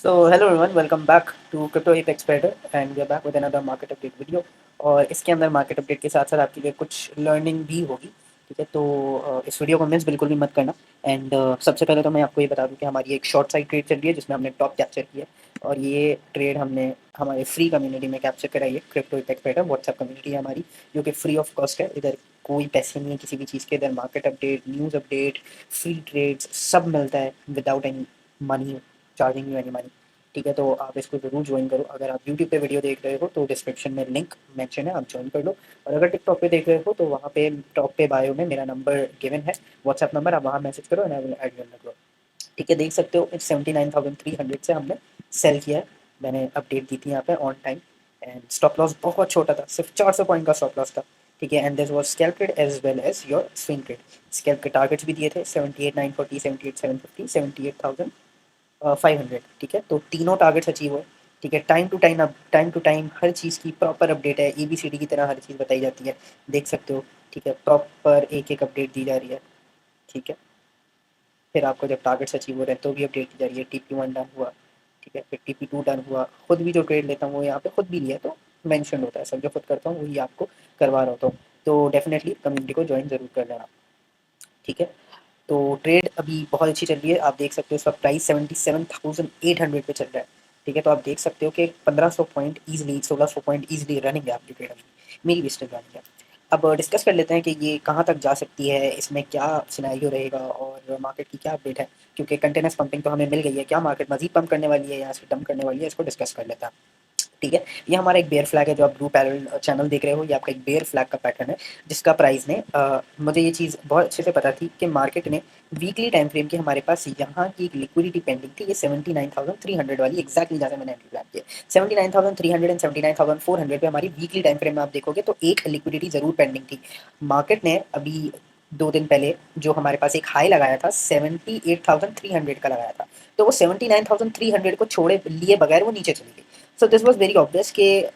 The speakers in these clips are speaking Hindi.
So hello everyone, welcome back to Crypto Apex Trader and we are back with another market update video। और इसके अंदर मार्केट अपडेट के साथ साथ आपके लिए कुछ लर्निंग भी होगी। ठीक है, तो इस वीडियो को मिस बिल्कुल भी मत करना। एंड सबसे पहले तो मैं आपको ये बता दूं कि हमारी एक शॉर्ट साइड ट्रेड चल रही है जिसमें हमने टॉप कैप्चर किया और ये ट्रेड हमने हमारे फ्री कम्युनिटी में कैप्चर कराई है। Crypto apex trader WhatsApp community है हमारी, जो कि फ्री ऑफ कॉस्ट है। इधर कोई पैसे नहीं है किसी भी चीज़ के। इधर market update, news update, free trades सब मिलता है without any money, charging you any money. ठीक है, तो आप इसको ज़रूर ज्वाइन करो। अगर आप यूट्यूब पे वीडियो देख रहे हो तो डिस्क्रिप्शन में लिंक मेंशन है, आप ज्वाइन कर लो। और अगर टिकटॉक पे देख रहे हो तो वहाँ पे टॉप पे बायो में मेरा नंबर गिवन है, व्हाट्सएप नंबर, आप वहाँ मैसेज करो and I will add your number. ठीक है, देख सकते हो 79,300 से हमने सेल किया है। मैंने अपडेट दी थी यहाँ पे on time and stop loss बहुत छोटा था, सिर्फ 400 पॉइंट का स्टॉप लॉस था। ठीक है, and this was scalp trade as well as your swing trade. Scalp के टारगेट्स भी दिए थे 78,940, 78,750, 78,500। ठीक है, तो तीनों टारगेट्स अचीव हुए। ठीक है, टाइम टू टाइम हर चीज़ की प्रॉपर अपडेट है, ABCD की तरह हर चीज़ बताई जाती है, देख सकते हो। ठीक है, प्रॉपर एक एक अपडेट दी जा रही है। ठीक है, फिर आपको जब टारगेट्स अचीव हो रहे हैं तो भी अपडेट दी जा रही है। TP1 डन हुआ, ठीक है, फिर TP2 डन हुआ। खुद भी जो ट्रेड लेता हूँ वो यहाँ पे खुद भी लिया तो मेंशन होता है, सब जो खुद करता हूँ वही आपको करवा रहा होता हूँ। तो डेफिनेटली कम्युनिटी को ज्वाइन ज़रूर कर लेना। ठीक है, तो ट्रेड अभी बहुत अच्छी चल रही है, आप देख सकते हो। इसका प्राइस 77,800 पे चल रहा है। ठीक है, तो आप देख सकते हो कि 1500 point easily, 1600 point easily running है आपकी ट्रेड अभी, मेरी भी स्टिल रनिंग है। अब डिस्कस कर लेते हैं कि ये कहाँ तक जा सकती है, इसमें क्या सिनेरियो रहेगा और मार्केट की क्या अपडेट है। क्योंकि कंटिन्यूस पंपिंग तो हमें मिल गई है, क्या मार्केट मजीद पंप करने वाली है या फिर डंप करने वाली है, इसको डिस्कस कर लेते हैं। ठीक है, ये हमारा एक बेयर फ्लैग है, जो आप ब्लू पैरल चैनल देख रहे हो, ये आपका एक बेयर फ्लैग का पैटर्न है जिसका प्राइस ने मुझे ये चीज़ बहुत अच्छे से पता थी कि मार्केट ने वीकली टाइम फ्रेम की हमारे पास यहाँ की एक लिक्विडिटी पेंडिंग थी, ये 79,300 वाली एग्जैक्टली जहाँ से मैंने एंट्री प्लान किया। 79,300 एंड 79,400 पे हमारी वीकली टाइम फ्रेम में आप देखोगे तो एक लिक्विडिटी जरूर पेंडिंग थी। मार्केट ने अभी 2 दिन पहले जो हमारे पास एक हाई लगाया था 78,300 का लगाया था, तो वो 79,300 को छोड़े लिए बगैर वो नीचे चली गई। So this was very obvious कि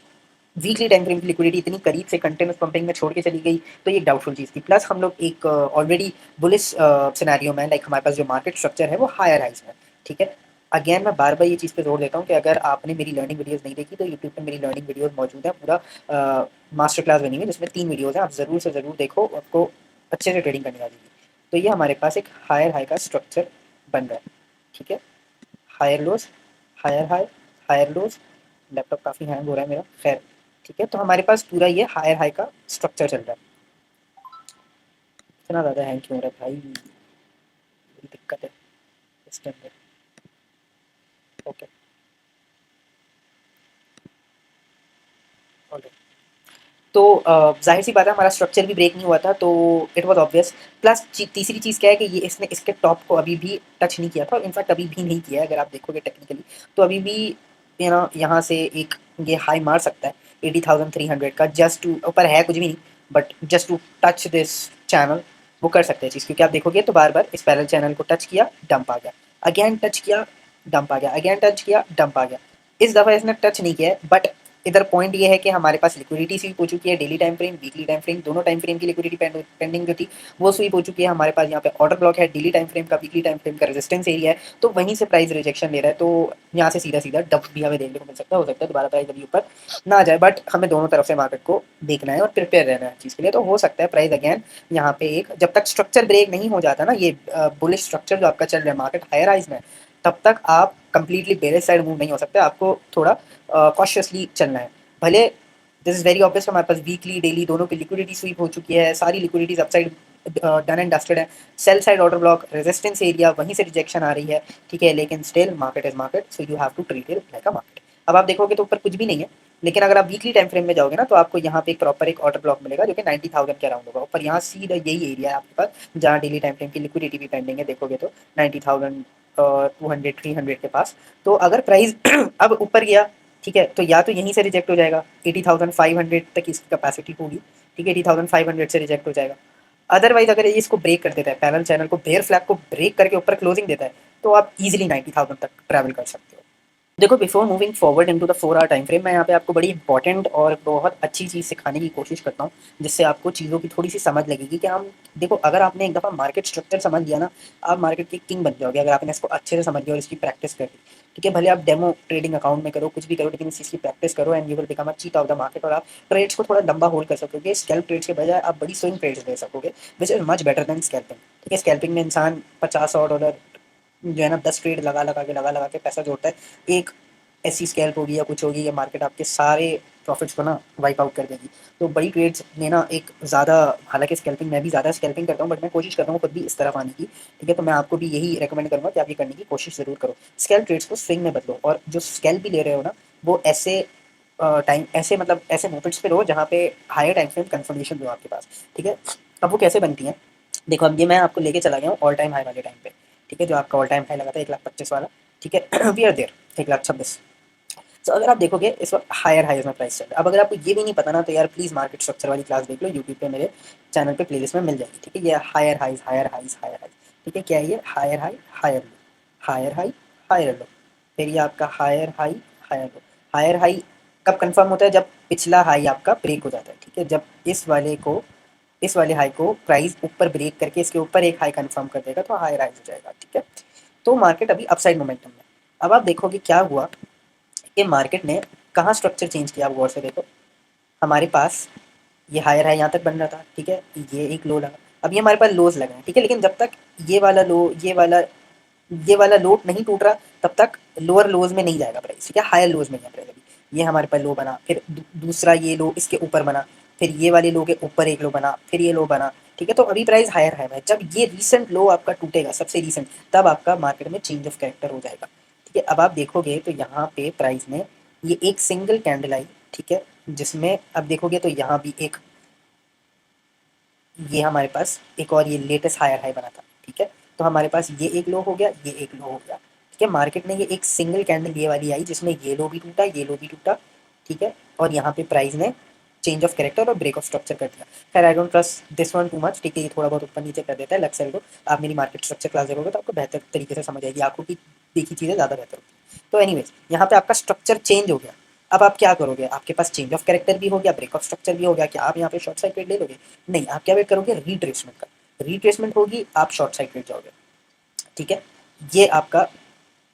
वीकली टाइम फ्रेम की लिक्विडिटी इतनी करीब से कंटिन्यूस पंपिंग में छोड़ के चली गई, तो ये एक डाउटफुल चीज़ थी। प्लस हम लोग एक ऑलरेडी बुलिश सिनेरियो में, लाइक हमारे पास जो मार्केट स्ट्रक्चर है वो हायर हाइज में। ठीक है, अगेन मैं बार बार ये चीज़ पे जोर देता हूँ कि अगर आपने मेरी लर्निंग वीडियोस नहीं देखी तो यूट्यूब पे मेरी लर्निंग वीडियोस मौजूद है, पूरा मास्टर क्लास बनी हुई है जिसमें 3 वीडियोस हैं, आप ज़रूर से ज़रूर देखो, आपको अच्छे से ट्रेडिंग करने आ जाएगी। तो ये हमारे पास एक हायर हाई का स्ट्रक्चर बन रहा है। ठीक है, higher lows, higher high, higher lows. Laptop काफ़ी हैंग हो रहा है मेरा, खैर। ठीक है, तो हमारे पास पूरा ये हायर हाई का स्ट्रक्चर चल रहा है। इतना ज़्यादा हैंग क्यों हो रहा है भाई, बड़ी दिक्कत है इसके अंदर। Okay, okay. तो जाहिर सी बात है, हमारा स्ट्रक्चर भी ब्रेक नहीं हुआ था, तो इट वाज ऑब्वियस। प्लस तीसरी चीज़ क्या है कि ये इसने इसके टॉप को अभी भी टच नहीं किया था, इनफैक्ट अभी भी नहीं किया है। अगर आप देखोगे टेक्निकली तो अभी भी यहाँ से एक ये हाई मार सकता है 80,300 का, जस्ट टू, ऊपर है कुछ भी नहीं, but just to touch this channel वो कर सकते हैं चीज़। क्योंकि आप देखोगे तो बार बार इस पैरेलल चैनल को टच किया, डंप आ गया, अगेन टच किया, डंप आ गया, अगेन टच किया, डंप आ गया। इस दफ़ा इसने टच नहीं किया है, बट इधर पॉइंट ये है कि हमारे पास लिक्विडिटी स्वीप हो चुकी है, daily time frame, weekly time frame, दोनों टाइम फ्रेम की लिक्विडिटी पेंडिंग जो थी वो स्वीप हो चुकी है। हमारे पास यहाँ पे ऑर्डर ब्लॉक है, डेली टाइम फ्रेम का, वीकली टाइम फ्रेम का रेजिस्टेंस एरिया है, तो वहीं से प्राइस रिजेक्शन ले रहा है। तो यहाँ से सीधा सीधा डंप भी हमें देखने को मिल सकता है, हो सकता है दोबारा प्राइस अभी ऊपर ना आ जाए, बट हमें दोनों तरफ से मार्केट को देखना है और प्रिपेयर रहना है चीज़ के लिए। तो हो सकता है प्राइस अगेन यहाँ पे एक, जब तक स्ट्रक्चर ब्रेक नहीं हो जाता ना, ये बुलिश स्ट्रक्चर जो आपका चल रहा है मार्केट हायर हाइज में, तब तक आप कंप्लीटली बेरिश साइड मूव नहीं हो सकते, आपको थोड़ा कॉशियसली चलना है। भले दिस इज वेरी ऑब्वियस, हमारे पास वीकली डेली दोनों की लिक्विडिटी स्वीप हो चुकी है, सारी liquidities upside done and dusted है। Sell side order block, resistance area, वहीं से रिजेक्शन आ रही है। ठीक है, लेकिन still market is market, so you have to treat it like a market. अब आप देखोगे तो ऊपर कुछ भी नहीं है, लेकिन अगर आप वीकली टाइम फ्रेम में जाओगे ना तो आपको यहाँ पे एक प्रॉपर एक ऑर्डर ब्लॉक मिलेगा जो कि 90,000 के अराउंड होगा ऊपर। यहाँ सीधा यही एरिया है आपके पास जहाँ डेली टाइम फ्रेम की लिक्विडिटी भी पेंडिंग है, देखोगे तो 90,000 200 300 के पास। तो अगर प्राइस अब ऊपर गया, ठीक है, तो या तो यहीं से रिजेक्ट हो जाएगा, 80,500 तक इसकी कैपेसिटी होगी। ठीक है, 80,500 से रिजेक्ट हो जाएगा। अदरवाइज अगर ये इसको ब्रेक कर देता है, पैरेलल चैनल को, बेयर फ्लैग को ब्रेक करके ऊपर क्लोजिंग देता है, तो आप इजीली 90,000 तक ट्रैवल कर सकते हो। देखो, before moving forward into the 4 hour time frame, मैं यहाँ पे आपको बड़ी इंपॉर्टेंट और बहुत अच्छी चीज़ सिखाने की कोशिश करता हूँ, जिससे आपको चीज़ों की थोड़ी सी समझ लगेगी कि हम, देखो, अगर आपने एक दफ़ा मार्केट स्ट्रक्चर समझ लिया ना, आप मार्केट के किंग बन जाओगे, अगर आपने इसको अच्छे से समझ लिया और इसकी प्रैक्टिस कर ली। ठीक है। भले आप डेमो ट्रेडिंग अकाउंट में करो, कुछ भी करो, लेकिन इस चीज़ की प्रैक्टिस करो and you will become a cheat of the market, और आप ट्रेड्स को थोड़ा लंबा होल्ड कर सकोगे। स्कैल्प ट्रेड्स के बजाय आप बड़ी स्विंग ट्रेड्स ले सकोगे, which is much better than scalping. ठीक है, स्कैल्पिंग में इंसान 50-100 डॉलर जो है ना 10 ट्रेड लगा लगा के पैसा जोड़ता है। एक ऐसी स्कैल्प होगी या कुछ होगी, या मार्केट आपके सारे प्रॉफिट्स को ना वाइप आउट कर देगी। तो बड़ी ट्रेड्स लेना एक ज़्यादा, हालांकि स्कैल्पिंग मैं भी ज़्यादा स्कैल्पिंग करता हूँ, बट मैं कोशिश करता हूँ खुद भी इस तरफ आने की। ठीक है, तो मैं आपको भी यही रेकमेंड करूँगा कि आप ये करने की कोशिश ज़रूर करो। स्कैल्प ट्रेड्स को स्विंग में बदलो, और जो स्कैल्प भी ले रहे हो ना, वो ऐसे टाइम, ऐसे मतलब ऐसे मोमेंट्स पे लो जहाँ पे हायर टाइम फ्रेम कंफर्मेशन हो आपके पास। ठीक है, अब वो कैसे बनती है, देखो अब ये मैं आपको लेके चला गया हूँ ऑल टाइम हाई वाले टाइम पे। ठीक है, जो आपका ऑल टाइम हाई लगा था 1,25,000 वाला। ठीक है, वी आर देयर 1,26,000। तो अगर आप देखोगे इस वक्त हायर हाईज में प्राइस चल रहा है। अब अगर आपको ये भी नहीं पता ना, तो यार प्लीज़ मार्केट स्ट्रक्चर वाली क्लास देख लो, यूट्यूब पे मेरे चैनल पे प्लेलिस्ट में मिल जाएगी। ठीक है, ये higher highs higher highs higher highs. ठीक है, क्या है ये, higher high higher low, higher high higher low, फिर ये आपका higher high higher low. Higher high कब कंफर्म होता है, जब पिछला हाई आपका ब्रेक हो जाता है। ठीक है, जब इस वाले हाई को प्राइस ऊपर ब्रेक करके इसके ऊपर एक हाई कंफर्म कर देगा, तो हायर हाई हो जाएगा। ठीक है, तो मार्केट अभी अपसाइड मोमेंटम में। अब आप देखोगे क्या हुआ कि मार्केट ने कहाँ स्ट्रक्चर चेंज किया। आप गौर से देखो, हमारे पास ये हायर हाई यहाँ तक बन रहा था। ठीक है, ये एक लो लगा, अब ये हमारे पास लोज लगे हैं। ठीक है, लेकिन जब तक ये वाला लो, ये वाला लो नहीं टूट रहा, तब तक लोअर लोज में नहीं जाएगा प्राइस। ठीक है, हायर लोज में जाएगा। अभी ये हमारे पास लो बना, फिर दूसरा ये लो इसके ऊपर बना, फिर ये वाले लो के ऊपर एक लो बना, फिर ये लो बना। ठीक है, तो अभी प्राइस हायर हाई में है। जब ये रीसेंट लो आपका टूटेगा, सबसे रीसेंट, तब आपका मार्केट में चेंज ऑफ कैरेक्टर हो जाएगा। ठीक है, अब आप देखोगे तो यहाँ पे प्राइस में ये एक सिंगल कैंडल आई। ठीक है, जिसमें अब देखोगे तो यहाँ भी एक, ये हमारे पास एक और ये लेटेस्ट हायर हाई बना था। ठीक है, तो हमारे पास ये एक लो हो गया, ये एक लो हो गया। ठीक है, मार्केट में ये एक सिंगल कैंडल ये वाली आई, जिसमें ये लो भी टूटा, ये लो भी टूटा। ठीक है, और यहाँ पे प्राइस ने चेंज ऑफ कैरेक्टर और ब्रेक ऑफ स्ट्रक्चर कर दिया। खैर I don't trust this one too much. ठीक है, ये थोड़ा बहुत ऊपर नीचे कर देता है लेफ्ट साइड को। आप मेरी मार्केट स्ट्रक्चर क्लास देखोगे तो आपको बेहतर तरीके से समझ आएगी, आंखों की देखी चीज़ें ज़्यादा बेहतर होती हैं। तो एनीवेज, यहाँ पे आपका स्ट्रक्चर चेंज हो गया। अब आप क्या करोगे, आपके पास चेंज ऑफ कैरेक्टर भी हो गया, ब्रेक ऑफ स्ट्रक्चर भी हो गया, क्या आप यहाँ पे शॉर्ट साइड ट्रेड ले लोगे? नहीं, आप क्या वेट करोगे, रिट्रेसमेंट का। रिट्रेसमेंट होगी, आप शॉर्ट साइड ट्रेड जाओगे। ठीक है, ये आपका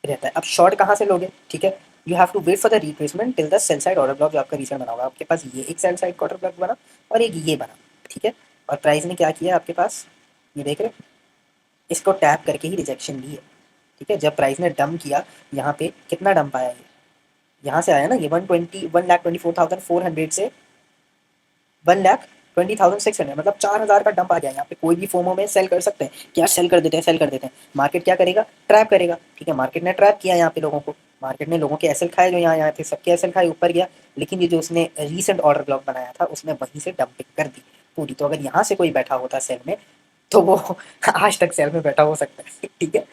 रहता है। अब शॉर्ट कहाँ से लोगे? ठीक है, you have to wait for the retracement till the sell side order block जो आपका रीसेंट बना होगा। आपके पास ये एक सेल साइड ऑर्डर ब्लॉक बना और एक ये बना। ठीक है, और प्राइस ने क्या किया आपके पास, ये देख रहे हो, इसको टैप करके ही रिजेक्शन ली है। ठीक है, जब प्राइस ने डंप किया, यहाँ पे कितना डंप आया, ये यहाँ से आया ना, ये 1,24,400 से 1,20,600, मतलब 4,000 का डंप आ गया। यहाँ पे कोई भी फोमो में सेल कर सकते हैं, क्या सेल कर देते हैं, सेल कर देते हैं। मार्केट क्या करेगा, ट्रैप करेगा। ठीक है, मार्केट ने ट्रैप किया यहाँ पे लोगों को, मार्केट ने लोगों के एसएल खाए, जो यहाँ यहाँ थे सबके एसएल खाए, ऊपर गया। लेकिन ये जो उसने रीसेंट ऑर्डर ब्लॉक बनाया था, उसने वहीं से डंपिंग कर दी पूरी। तो अगर यहाँ से कोई बैठा होता सेल में, तो वो आज तक सेल में बैठा हो सकता है। ठीक है,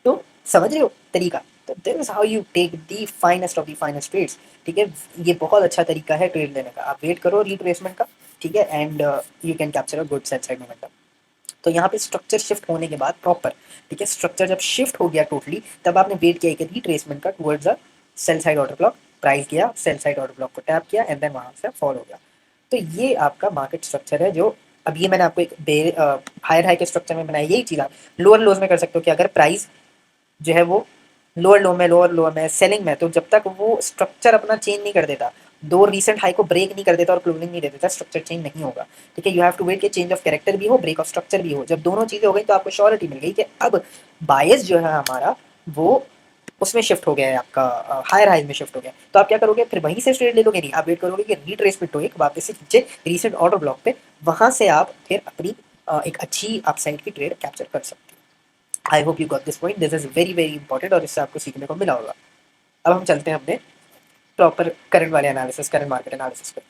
तो समझ रहे हो तरीका। तो this is how you take the finest of the finest trades. ठीक है, ये बहुत अच्छा तरीका है ट्रेड लेने का। आप वेट करो रिट्रेसमेंट का। ठीक है, and you can capture a good sell side momentum. तो यहाँ पे स्ट्रक्चर शिफ्ट होने के बाद प्रॉपर, ठीक है, स्ट्रक्चर जब शिफ्ट हो गया टोटली, तब आपने वेट किया कि रिट्रेसमेंट का towards the sell side order block. Price गया, सेल साइड ऑर्डर ब्लॉक को टैप किया, एंड देन वहाँ से फॉल हो गया। तो ये आपका मार्केट स्ट्रक्चर है, जो अब ये मैंने आपको एक हायर हाई के स्ट्रक्चर में बनाया। यही चीज़ आप लोअर लोज में कर सकते हो कि अगर प्राइस जो है वो लोअर लो में सेलिंग में, तो जब तक वो स्ट्रक्चर अपना चेंज नहीं कर देता, दो रीसेंट हाई को ब्रेक नहीं कर देता और क्लोजिंग नहीं दे देता, स्ट्रक्चर चेंज नहीं होगा। ठीक है, यू हैव टू वेट कि चेंज ऑफ कैरेक्टर भी हो, ब्रेक ऑफ स्ट्रक्चर भी हो। जब दोनों चीज़ें हो गई, तो आपको श्योरिटी मिल गई कि अब बायस जो है हमारा, वो उसमें शिफ्ट हो गया है, आपका हायर हाई में शिफ्ट हो गया। तो आप क्या करोगे, फिर वहीं से ट्रेड ले लोगे? नहीं, आप वेट करोगे कि रिट्रेसमेंट हो एक वापस से नीचे रीसेंट ऑर्डर ब्लॉक पे, वहां से आप फिर अपनी एक अच्छी अपसाइड की ट्रेड कैप्चर कर सकते हो। I hope you got this point, this is very very important, और इससे आपको सीखने को मिला होगा। अब हम चलते हैं अपने प्रॉपर करंट वाले एनालिसिस, करंट मार्केट एनालिसिस पे।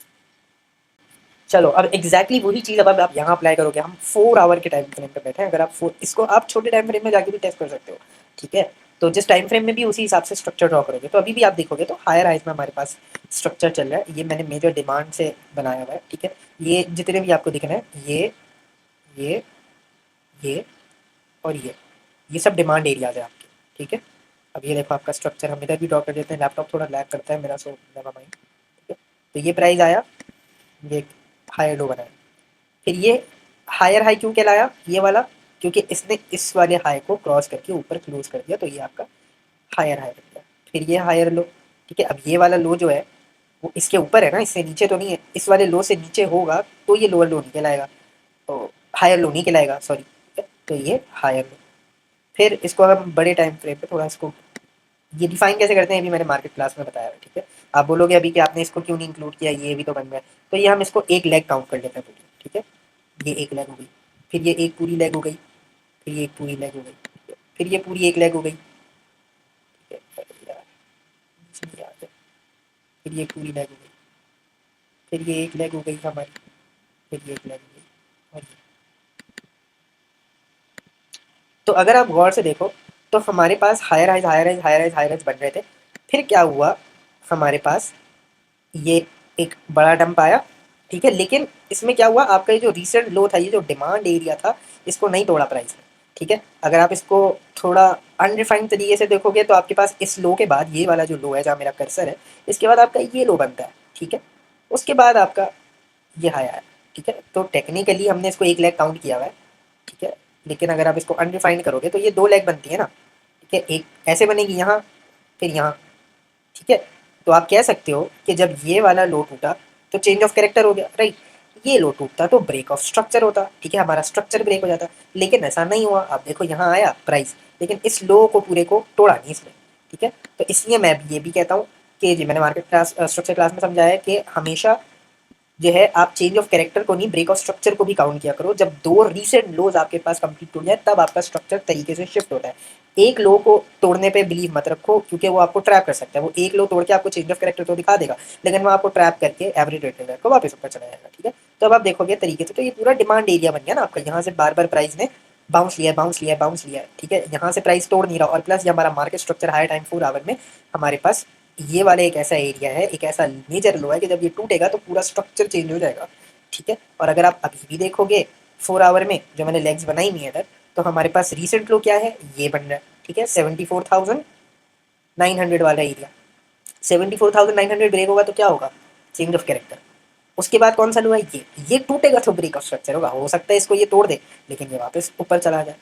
चलो, अब एग्जैक्टली वही चीज़ अब आप यहाँ अप्लाई करोगे। हम 4 आवर के टाइम फ्रेम पे बैठे हैं, अगर आप इसको आप छोटे टाइम फ्रेम में जाके भी टेस्ट कर सकते हो। ठीक है, तो जिस टाइम फ्रेम में भी उसी हिसाब से स्ट्रक्चर ड्रॉ करोगे। तो अभी भी आप देखोगे तो हायर हाइज में हमारे पास स्ट्रक्चर चल रहा है। ये मैंने मेजर डिमांड से बनाया हुआ है। ठीक है, ये जितने भी आपको दिख रहे हैं, ये ये और ये सब डिमांड एरियाज है आपके। ठीक है, अब ये देखो आपका स्ट्रक्चर, हम इधर भी ड्रॉ कर देते हैं। लैपटॉप थोड़ा लैग करता है मेरा, सो नेवर माइंड। ठीक है, तो ये प्राइस आया, ये हायर लो बनाया, फिर ये हायर हाई क्यों कहलाया ये वाला, क्योंकि इसने इस वाले हाई को क्रॉस करके ऊपर क्लोज कर दिया, तो ये आपका हायर हाई बन गया। फिर ये हायर लो, ठीक है। अब ये वाला लो जो है वो इसके ऊपर है ना, इससे नीचे तो नहीं है, इस वाले लो से नीचे होगा तो ये लोअर लो नहीं कहलाएगा, तो हायर लो नहीं कहलाएगा, सॉरी, ठीक है। तो ये हायर लो। फिर इसको हम बड़े टाइम फ्रेम पे थोड़ा इसको ये डिफाइन कैसे करते हैं अभी मैंने मार्केट क्लास में बताया है, ठीक है। आप बोलोगे अभी कि आपने इसको क्यों नहीं इंक्लूड किया, ये भी तो बन रहा है, तो ये हम इसको एक लेग काउंट कर लेते हैं पूरी, ठीक है। ये एक लेग हो गई, फिर ये एक पूरी लेग हो गई, फिर ये एक पूरी लेग हो गई, ठीक है? फिर ये पूरी एक लेग हो गई, ठीक है। यार, इसमें याद है। फिर ये पूरी लेग हो गई, फिर ये एक लेग हो गई हमारी, फिर ये एक लेग हो गई, और ये। तो अगर आप गौर से देखो तो हमारे पास higher highs higher highs higher highs higher highs बन रहे थे। फिर क्या हुआ, हमारे पास ये एक बड़ा डंप आया, ठीक है। लेकिन इसमें क्या हुआ, आपका ये जो रिसेंट लो था, ये जो डिमांड एरिया था, इसको नहीं तोड़ा प्राइस ने, ठीक है। अगर आप इसको थोड़ा अनडिफाइंड तरीके से देखोगे तो आपके पास इस लो के बाद ये वाला जो लो है जहाँ मेरा कर्सर है, इसके बाद आपका ये लो बनता है, ठीक है। उसके बाद आपका ये हाई आया, ठीक है। तो टेक्निकली हमने इसको एक लेग काउंट किया हुआ है, ठीक है। लेकिन अगर आप इसको अनडिफाइंड करोगे तो ये दो लेग बनती है ना, ठीक है। एक ऐसे बनेगी यहाँ, फिर यहाँ, ठीक है। तो आप कह सकते हो कि जब ये वाला लो टूटा तो चेंज ऑफ कैरेक्टर हो गया, राइट। ये लो टूटता तो ब्रेक ऑफ स्ट्रक्चर होता, ठीक है, हमारा स्ट्रक्चर ब्रेक हो जाता। लेकिन ऐसा नहीं हुआ, आप देखो यहाँ आया प्राइस, लेकिन इस लो को पूरे को तोड़ा नहीं इसने, ठीक है। तो इसलिए मैं ये भी कहता हूँ कि जी मैंने मार्केट क्लास स्ट्रक्चर क्लास में समझाया है कि हमेशा जो है आप चेंज ऑफ कैरेक्टर को नहीं, ब्रेक ऑफ स्ट्रक्चर को भी काउंट किया करो। जब दो रीसेंट लोज आपके पास कंप्लीट हो जाए तब आपका स्ट्रक्चर तरीके से शिफ्ट होता है। एक लो को तोड़ने पे बिलीव मत रखो, क्योंकि वो आपको ट्रैप कर सकता है। वो एक लो तोड़ के आपको चेंज ऑफ कैरेक्टर तो दिखा देगा, लेकिन वो आपको ट्रैप करके एवरेज रेट को वापस ऊपर चला जाएगा, ठीक है। तो अब आप देखोगे तरीके से, तो ये पूरा डिमांड एरिया बन गया ना आपका। यहाँ से बार बार प्राइस ने बाउंस लिया बाउंस लिया बाउंस लिया, ठीक है। यहाँ से प्राइस तोड़ नहीं रहा, और प्लस ये हमारा market structure high time 4 hour में हमारे पास ये वाले एक ऐसा एरिया है, एक ऐसा मेजर लो है कि जब ये टूटेगा तो पूरा स्ट्रक्चर चेंज हो जाएगा, ठीक है। और अगर आप अभी भी देखोगे 4 आवर में जो मैंने लेग्स बनाई हुई है इधर, तो हमारे पास रीसेंट लो क्या है, ये बन रहा है, ठीक है। 74,900 वाला एरिया, 74,900 ब्रेक होगा तो क्या होगा, चेंज ऑफ कैरेक्टर। उसके बाद कौन सा लो है, ये टूटेगा तो ब्रेक ऑफ स्ट्रक्चर होगा। हो सकता है इसको ये तोड़ दे, लेकिन ये वापस ऊपर चला जाए,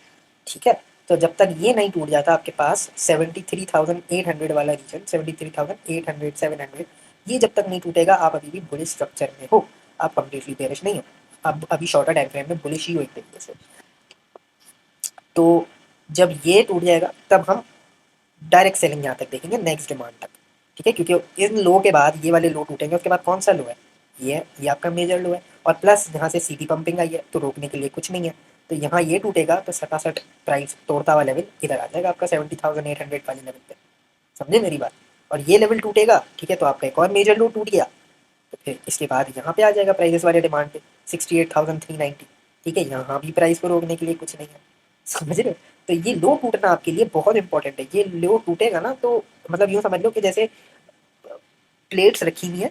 ठीक है। तो जब तक ये नहीं टूट जाता आपके पास 73,800 वाला रीजन, 73,800 700, ये जब तक नहीं टूटेगा आप अभी भी बुलिश स्ट्रक्चर में हो, आप कंप्लीटली बेरिश नहीं हो। अब अभी शॉर्टर टाइम फ्रेम में बुलिश ही हो एक तरीके से। तो जब ये टूट जाएगा तब हम डायरेक्ट सेलिंग यहाँ तक देखेंगे, नेक्स्ट डिमांड तक, ठीक है। क्योंकि इन लो के बाद ये वाले लो टूटेंगे, उसके बाद कौन सा लो है, ये आपका मेजर लो है। और प्लस यहाँ से सीधी पंपिंग आई है तो रोकने के लिए कुछ नहीं है। तो यहाँ ये टूटेगा तो सटासट प्राइस तोड़ता हुआ लेवल इधर आ जाएगा आपका 70,800 वाले लेवल पे, समझे मेरी बात। और ये लेवल टूटेगा, ठीक है, तो आपका एक और मेजर लो टूट गया, तो फिर इसके बाद यहाँ पे आ जाएगा प्राइस वाले डिमांड पे 68,390, ठीक है। यहाँ भी प्राइस को रोकने के लिए कुछ नहीं है, समझ रहे हो। तो ये लो टूटना आपके लिए बहुत इंपॉर्टेंट है। ये लो टूटेगा ना तो मतलब यूँ समझ लो कि जैसे प्लेट्स रखी हुई है,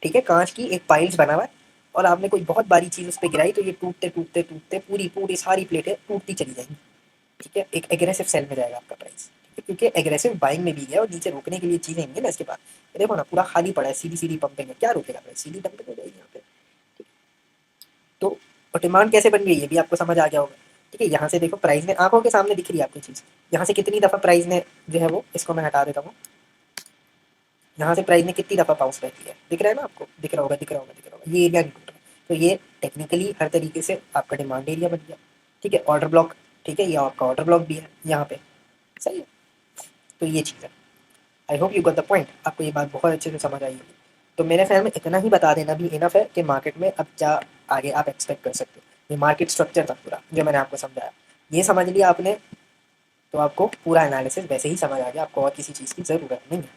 ठीक है, कांच की एक पाइल्स बना हुआ है, और आपने कोई बहुत बारी चीज़ उस पर गिराई तो ये टूटते टूटते टूटते पूरी पूरी सारी प्लेटें टूटती चली जाएंगी, ठीक है। एक एग्रेसिव सेल में जाएगा आपका प्राइस, ठीक है, क्योंकि एग्रेसिव बाइंग में भी है और नीचे रोकने के लिए चीज़ें होंगी ना इसके पास। देखो ना पूरा खाली पड़ा है, सीधी सीधी पंपिंग है, क्या रोकेगा प्राइस, सीधी डंपिंग हो जाएगी यहाँ पे, ठीक है। तो और डिमांड कैसे बन गई ये भी आपको समझ आ गया होगा, ठीक है। यहाँ से देखो प्राइस ने आंखों के सामने दिख रही है आपको चीज़, यहाँ से कितनी दफ़ा प्राइस ने जो है वो, इसको मैं हटा देता हूँ, यहाँ से प्राइस ने कितनी दफ़ा बाउंस बैक किया है, दिख रहा है ना आपको, दिख रहा होगा दिख रहा होगा दिख रहा होगा, ये एरिया नहीं टूट रहा। तो ये टेक्निकली हर तरीके से आपका डिमांड एरिया बन गया, ठीक है। ऑर्डर ब्लॉक, ठीक है, ये आपका ऑर्डर ब्लॉक भी है यहाँ पे, सही है। तो ये चीज़ है, I hope you got the point, आपको ये बात बहुत अच्छे से समझ आई होगी। तो मेरे ख्याल में इतना ही बता देना भी इनफ है कि मार्केट में अब क्या आगे आप एक्सपेक्ट कर सकते हो। ये मार्केट स्ट्रक्चर था पूरा जो मैंने आपको समझाया, ये समझ लिया आपने तो आपको पूरा एनालिसिस वैसे ही समझ आ गया, आपको और किसी चीज़ की ज़रूरत नहीं है,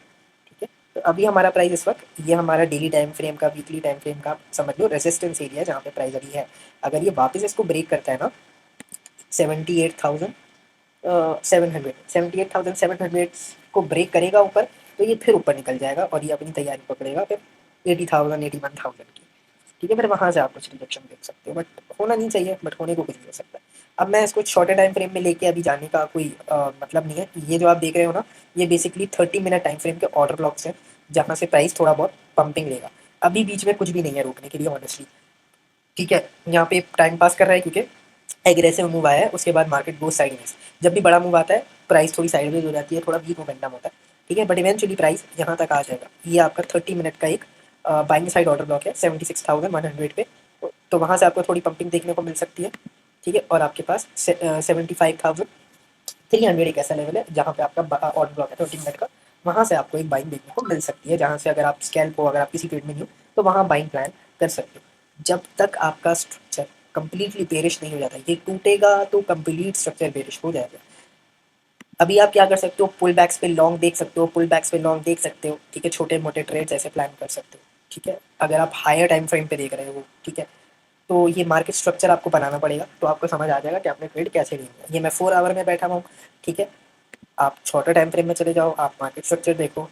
ठीक है। तो अभी हमारा प्राइस इस वक्त ये हमारा डेली टाइम फ्रेम का, वीकली टाइम फ्रेम का समझ लो रेजिस्टेंस एरिया जहाँ पे प्राइस अभी है। अगर ये वापस इसको ब्रेक करता है ना 78,700 को ब्रेक करेगा ऊपर, तो ये फिर ऊपर निकल जाएगा और ये अपनी तैयारी पकड़ेगा फिर 80,000 81,000 की, ठीक है। फिर वहाँ से आप कुछ रिजेक्शन देख सकते हो, बट होना नहीं चाहिए, बट होने को कुछ नहीं हो सकता। अब मैं इसको शॉर्टर टाइम फ्रेम में लेके अभी जाने का कोई मतलब नहीं है। ये जो आप देख रहे हो ना, ये बेसिकली 30 मिनट टाइम फ्रेम के ऑर्डर ब्लॉक्स हैं जहाँ से प्राइस थोड़ा बहुत पंपिंग लेगा। अभी बीच में कुछ भी नहीं है रोकने के लिए ऑनेस्टली, ठीक है। यहाँ पे टाइम पास कर रहा है क्योंकि एग्रेसिव मूव आया है, उसके बाद मार्केट गोज साइडवेज। जब भी बड़ा मूव आता है प्राइस थोड़ी साइडवेज हो जाती है, थोड़ा वीक मोमेंटम होता है। ठीक है, बट इवेंचुअली प्राइस यहाँ तक आ जाएगा। ये आपका 30 मिनट का एक बाइंग साइड ऑर्डर ब्लॉक है 76,100 पे, तो वहाँ से आपको थोड़ी पंपिंग देखने को मिल सकती है। ठीक है, और आपके पास 75,300 एक ऐसा लेवल है जहाँ पे आपका ऑर्डर ब्लॉक है 30 मिनट का, वहाँ से आपको एक बाइंग देखने को मिल सकती है, जहाँ से अगर आप स्कैल्प हो, अगर आप किसी ट्रेड में नहीं हो तो वहाँ बाइंग प्लान कर सकते हो। जब तक आपका स्ट्रक्चर कंप्लीटली बेरिश नहीं हो जाता, ये टूटेगा तो कंप्लीट स्ट्रक्चर बेरिश हो जाएगा। अभी आप क्या कर सकते हो, पुल बैक्स पे लॉन्ग देख सकते हो, पुल बैक्स पे लॉन्ग देख सकते हो। ठीक है, छोटे मोटे ट्रेड्स ऐसे प्लान कर सकते हो। ठीक है, अगर आप हायर टाइम फ्रेम पे देख रहे हो, ठीक है, तो ये मार्केट स्ट्रक्चर आपको बनाना पड़ेगा, तो आपको समझ आ जाएगा कि आपने ट्रेड कैसे लेनी है। ये मैं 4 आवर में बैठा हुआ हूँ। ठीक है, आप छोटे टाइम फ्रेम में चले जाओ, आप मार्केट स्ट्रक्चर देखो,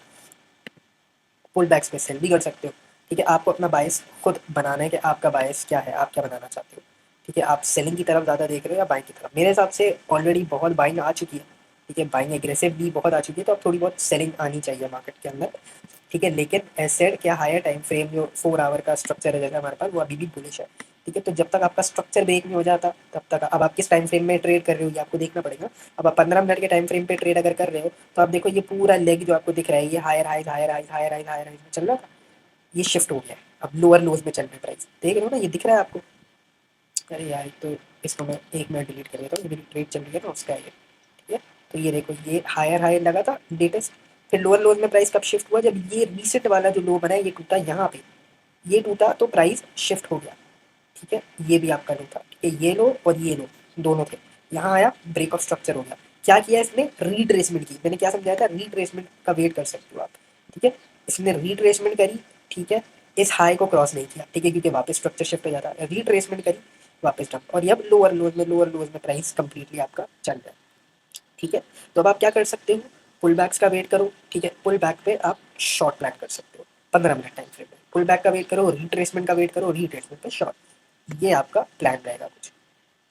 पुल बैक्स पे सेल भी कर सकते हो। ठीक है, आपको अपना बायस खुद बनाना है कि आपका बायस क्या है, आप क्या बनाना चाहते हो। ठीक है, आप सेलिंग की तरफ ज़्यादा देख रहे हो या बाइंग की तरफ। मेरे हिसाब से ऑलरेडी बहुत बाइंग आ चुकी है। ठीक है, बाइंग एग्रेसिव भी बहुत आ चुकी है, तो अब थोड़ी बहुत सेलिंग आनी चाहिए मार्केट के अंदर। ठीक है, लेकिन एसेट क्या हायर टाइम फ्रेम जो 4 आवर का स्ट्रक्चर है जैसे हमारे पास, वो अभी भी बुलिश है। ठीक है, तो जब तक आपका स्ट्रक्चर ब्रेक नहीं हो जाता तब तक, अब आप किस टाइम फ्रेम में ट्रेड कर रहे हो ये आपको देखना पड़ेगा। अब आप 15 मिनट के टाइम फ्रेम पे ट्रेड अगर कर रहे हो तो आप देखो ये पूरा लेग जो आपको दिख रहा है, ये higher highs higher highs higher highs higher highs में चल रहा था, ये शिफ्ट हो गया है, अब लोअर लोज में चल रहा है प्राइस, देख रहे हो ना, ये दिख रहा है आपको। अरे यार, तो इसको मैं 1 मिनट डिलीट कर देता हूँ, ये मेरी ट्रेड चल रही है ना उसका ये। ठीक है, तो ये देखो, ये हायर हायर लगा था लेटेस्ट, फिर लोअर लोज में प्राइस कब शिफ्ट हुआ, जब ये रीसेट वाला जो लो बना है ये टूटा यहाँ पे, ये टूटा तो प्राइस शिफ्ट हो गया। ठीक है, ये भी आपका लो था। ठीक है, ये लो और ये लो दोनों थे, यहाँ आया ब्रेक ऑफ स्ट्रक्चर हो गया। क्या किया इसने, रीट्रेसमेंट की, मैंने क्या समझाया था, रीट्रेसमेंट का वेट कर सकते हो आप। ठीक है, इसने रीट्रेसमेंट करी। ठीक है, इस हाई को क्रॉस नहीं किया। ठीक है, क्योंकि वापस स्ट्रक्चर शिफ्ट हो जाता है, रीट्रेसमेंट करी, वापस डंप, और ये अब लोअर लोज में प्राइस कंप्लीटली आपका चल रहा है। ठीक है, तो अब आप क्या कर सकते हो, पुल बैक्स का वेट करो। ठीक है, पुल बैक पे आप शॉर्ट प्लान कर सकते हो 15 मिनट टाइम फ्रेम में, पुल बैक का वेट करो, रीट्रेसमेंट का वेट करो, रीट्रेसमेंट पे शॉर्ट, ये आपका प्लान रहेगा कुछ।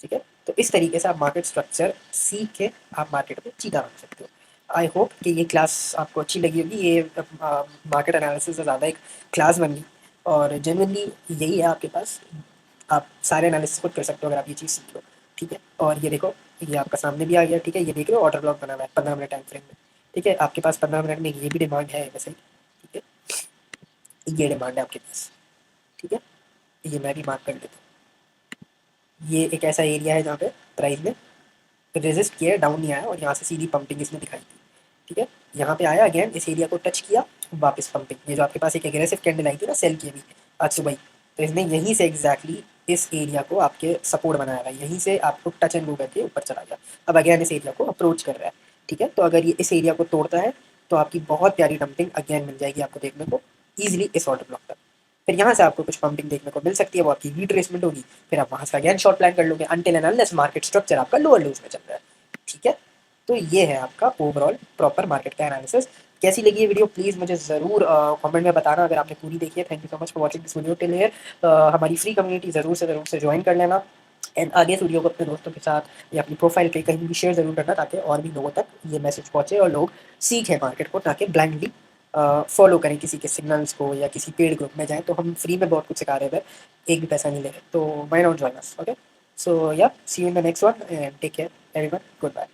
ठीक है, तो इस तरीके से आप मार्केट स्ट्रक्चर सीख के आप मार्केट में चीता बन सकते हो। आई होप कि ये क्लास आपको अच्छी लगी होगी। ये मार्केट एनालिसिस से ज़्यादा एक क्लास बन गई, और जेनुअनली यही है आपके पास, आप सारे एनालिसिस खुद कर सकते हो अगर आप ये चीज़ सीख लो। ठीक है, और ये देखो, ये आपका सामने भी आ गया। ठीक है, ये देख रहे हो ऑर्डर ब्लॉक बना हुआ है 15 मिनट टाइम फ्रेम में। ठीक है, आपके पास 15 मिनट में ये भी डिमांड है वैसे ही। ठीक है, ये डिमांड है आपके पास। ठीक है, ये मैं भी मार्क कर लेता हूँ। ये एक ऐसा एरिया है जहाँ पे प्राइस ने रेजिस्ट किया, डाउन नहीं आया, और यहाँ से सीधी पंपिंग इसने दिखाई थी। ठीक है, यहाँ पे आया अगेन, इस एरिया को टच किया, वापस पंपिंग। ये जो आपके पास एक एग्रेसिव कैंडल आई थी ना सेल की अभी आज सुबह ही, तो इसने यहीं से एग्जैक्टली इस एरिया को आपके सपोर्ट बनाया है, यहीं से आपको टच एंड गो करके ऊपर चला गया, अब अगेन इस एरिया को अप्रोच कर रहा है। ठीक है, तो अगर ये इस एरिया को तोड़ता है तो आपकी बहुत प्यारी डंपिंग अगेन मिल जाएगी आपको देखने को ईजिली इस ऑर्डर ब्लॉक पर। फिर यहाँ से आपको कुछ पंपिंग देखने को मिल सकती है, वो आपकी रिट्रेसमेंट होगी, फिर आप वहाँ से अगेन शॉर्ट प्लान कर लोगे until and unless market structure आपका लोअर लोज में चल रहा है। ठीक है, तो ये है आपका ओवरऑल प्रॉपर मार्केट का एनालिसिस। कैसी लगी ये वीडियो प्लीज़ मुझे ज़रूर कमेंट में बताना अगर आपने पूरी देखी है। Thank you so much for watching this video till here. हमारी फ्री कम्युनिटी ज़रूर से ज्वाइन कर लेना, एंड आगे इस वीडियो को अपने दोस्तों के साथ या अपनी प्रोफाइल पे कहीं भी शेयर ज़रूर करना, ताकि और भी लोगों तक ये मैसेज पहुँचे और लोग सीखें मार्केट को, ताकि ब्लाइंडली फॉलो करें किसी के सिग्नल्स को या किसी पेड ग्रुप में जाएं। तो हम फ्री में बहुत कुछ सिखा रहे हैं, एक भी पैसा नहीं ले रहे, तो why not join us. Okay, so yeah see you in the next one and take care everyone, good bye.